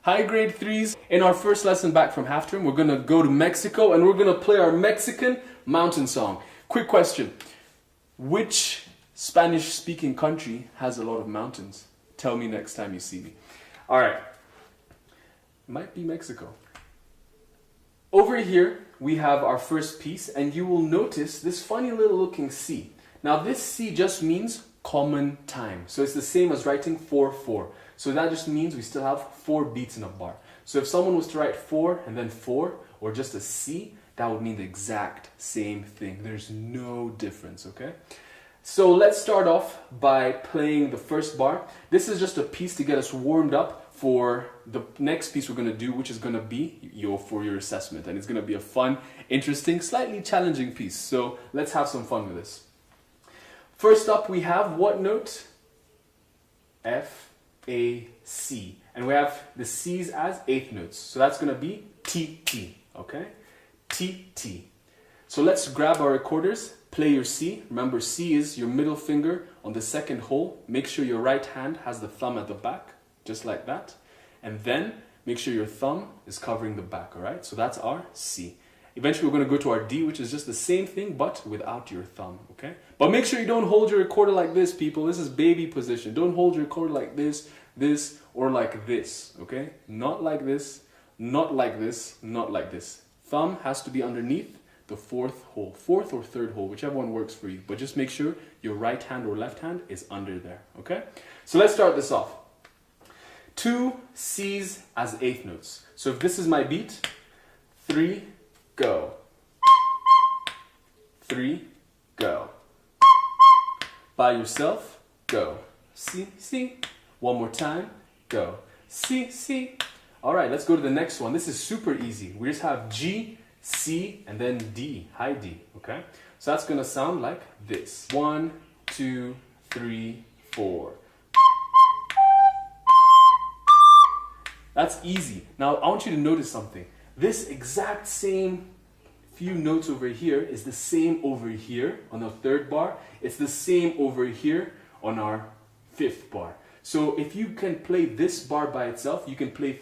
Hi grade 3s. In our first lesson back from half term, we're going to go to Mexico and we're going to play our Mexican mountain song. Quick question. Which Spanish speaking country has a lot of mountains? Tell me next time you see me. Alright. Might be Mexico. Over here we have our first piece and you will notice this funny little looking C. Now this C just means common time. So it's the same as writing 4/4. So that just means we still have 4 beats in a bar. So if someone was to write 4 and then 4 or just a C, that would mean the exact same thing. There's no difference, okay? So let's start off by playing the first bar. This is just a piece to get us warmed up for the next piece we're going to do, which is going to be for your assessment. And it's going to be a fun, interesting, slightly challenging piece. So let's have some fun with this. First up, we have what note? F, A, C. And we have the C's as eighth notes. So that's going to be T, T, okay? T, T. So let's grab our recorders, play your C. Remember, C is your middle finger on the second hole. Make sure your right hand has the thumb at the back, just like that. And then make sure your thumb is covering the back, all right? So that's our C. Eventually, we're going to go to our D, which is just the same thing, but without your thumb, okay? But make sure you don't hold your recorder like this, people. This is baby position. Don't hold your recorder like this, or like this, okay? Not like this, not like this, not like this. Thumb has to be underneath the fourth hole, fourth or third hole, whichever one works for you. But just make sure your right hand or left hand is under there, okay? So let's start this off. 2 C's as eighth notes. So if this is my beat, 3, go. 3, go. By yourself, go. C, C. One more time, go. C, C. All right, let's go to the next one. This is super easy. We just have G, C, and then D, high D, okay? So that's gonna sound like this. 1, 2, 3, 4. That's easy. Now, I want you to notice something. This exact same few notes over here is the same over here on the third bar. It's the same over here on our fifth bar. So if you can play this bar by itself, you can play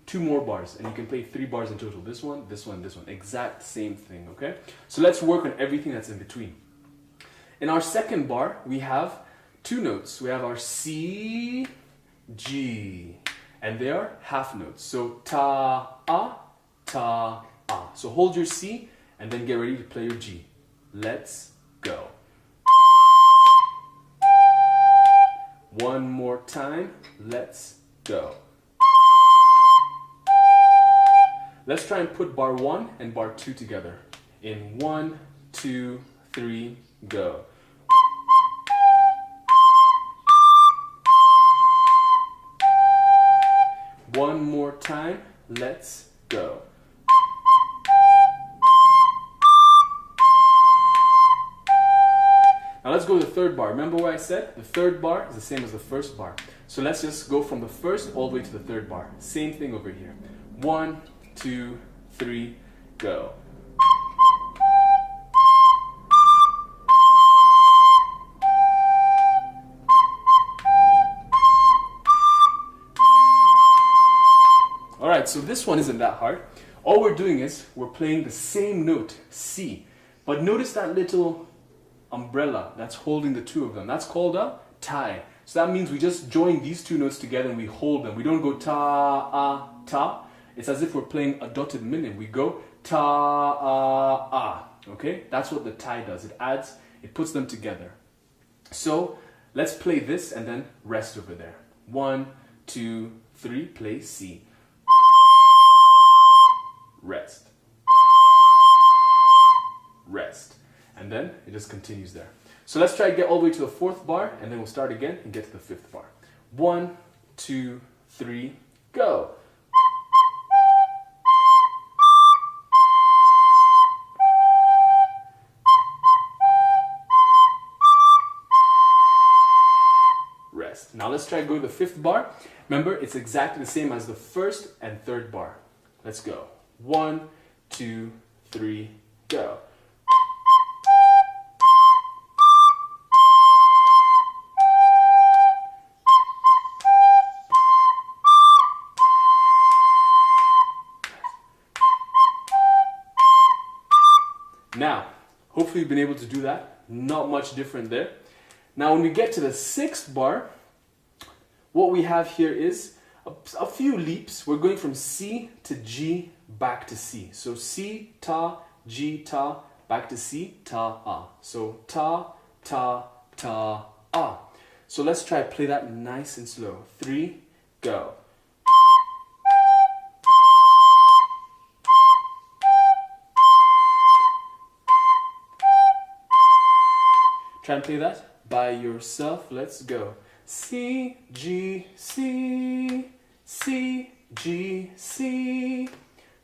2 more bars, and you can play 3 bars in total. This one, this one, this one. Exact same thing, okay? So let's work on everything that's in between. In our second bar, we have 2 notes. We have our C, G, and they are half notes. So ta, a, ta, a. So hold your C, and then get ready to play your G. Let's go. One more time, let's go. Let's try and put bar 1 and bar 2 together. In 1, 2, 3, go. One more time, let's go. Now let's go to the third bar. Remember what I said? The third bar is the same as the first bar. So let's just go from the first all the way to the third bar. Same thing over here. 1, 2, 3, go. Alright, so this one isn't that hard. All we're doing is we're playing the same note, C. But notice that little umbrella that's holding the 2 of them. That's called a tie. So that means we just join these 2 notes together and we hold them. We don't go ta, a, ta. It's as if we're playing a dotted minim. We go ta, a. Okay? That's what the tie does. It puts them together. So let's play this and then rest over there. 1, 2, 3, play C. Rest. Rest. And then it just continues there. So let's try to get all the way to the 4th bar, and then we'll start again and get to the 5th bar. 1, 2, 3, go. Rest. Now let's try to go to the 5th bar. Remember, it's exactly the same as the 1st and 3rd bar. Let's go. 1, 2, 3, go. Hopefully you've been able to do that. Not much different there. Now when we get to the 6th bar, what we have here is a few leaps. We're going from C to G back to C. So C, ta, G, ta, back to C, ta, ah. So ta, ta, ta, ah. So let's try play that nice and slow. 3, go. Try and play that by yourself. Let's go. C, G, C, C, G, C,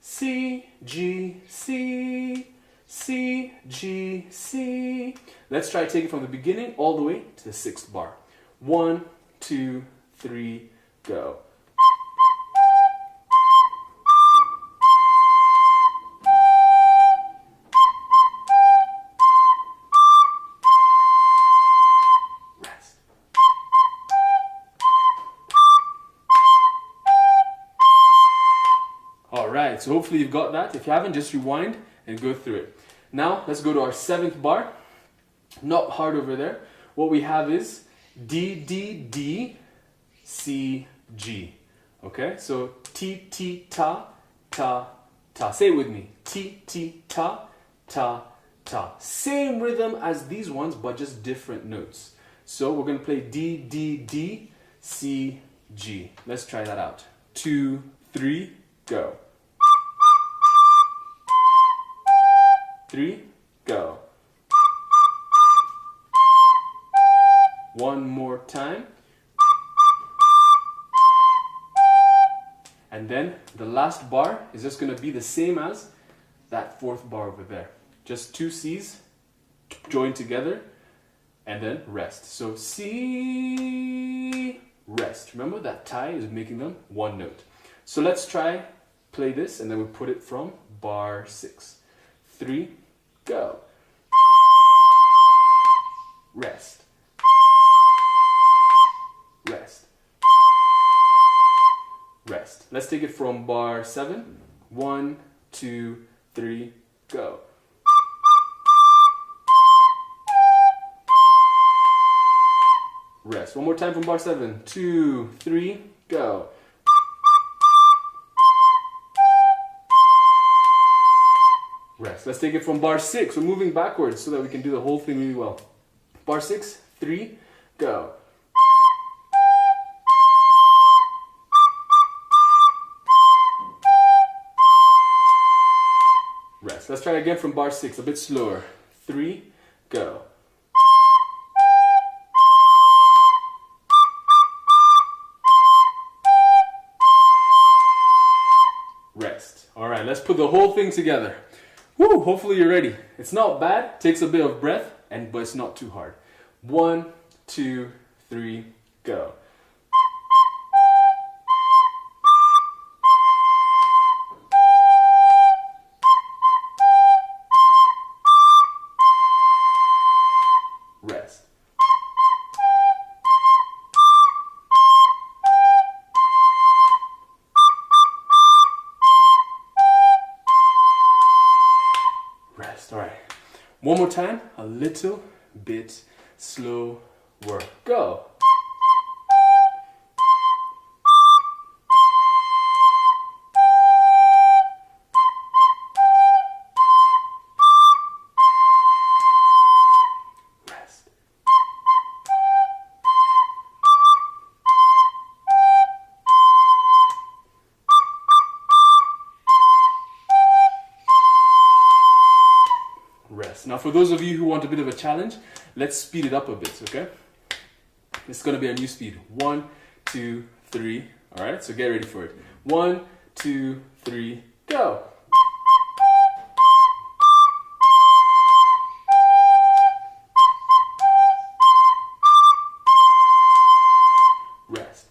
C, G, C, C, G, C. Let's try take it from the beginning all the way to the 6th bar. 1, 2, 3, go. Alright, so hopefully you've got that. If you haven't, just rewind and go through it. Now, let's go to our 7th bar. Not hard over there. What we have is D, D, D, C, G. Okay, so T, T, ta, ta, ta. Say it with me. T, T, ta, ta, ta. Same rhythm as these ones, but just different notes. So we're going to play D, D, D, C, G. Let's try that out. 2, 3, go. 3, go. One more time. And then the last bar is just going to be the same as that 4th bar over there. Just 2 C's joined together and then rest. So C, rest. Remember that tie is making them one note. So let's try play this and then we put it from bar 6. 3, go. Rest. Rest. Rest. Let's take it from bar 7. 1, 2, 3, go. Rest. One more time from bar 7. 2, 3, go. Rest. Let's take it from bar 6. We're moving backwards so that we can do the whole thing really well. Bar 6, 3, go. Rest. Let's try again from bar 6, a bit slower. 3, go. Rest. All right, let's put the whole thing together. Woo, hopefully you're ready. It's not bad, takes a bit of breath, but it's not too hard. 1, 2, 3, go. Rest. Rest. All right. One more time, a little bit slower. Go. Rest. Rest. Now for those of you who want a bit of a challenge, let's speed it up a bit, okay? It's gonna be a new speed. 1, 2, 3. All right, so get ready for it. 1, 2, 3, go. Rest.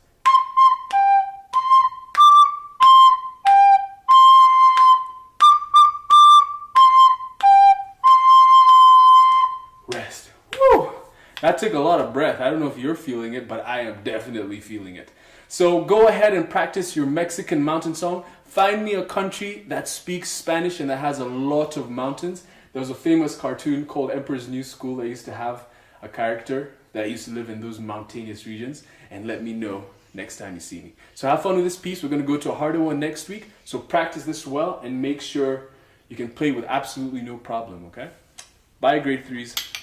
Rest. Woo! That took a lot of breath. I don't know if you're feeling it, but I am definitely feeling it. So go ahead and practice your Mexican mountain song. Find me a country that speaks Spanish and that has a lot of mountains. There was a famous cartoon called Emperor's New School that used to have a character that used to live in those mountainous regions. And let me know next time you see me. So have fun with this piece. We're going to go to a harder one next week. So practice this well and make sure you can play with absolutely no problem, okay? Bye, grade 3s.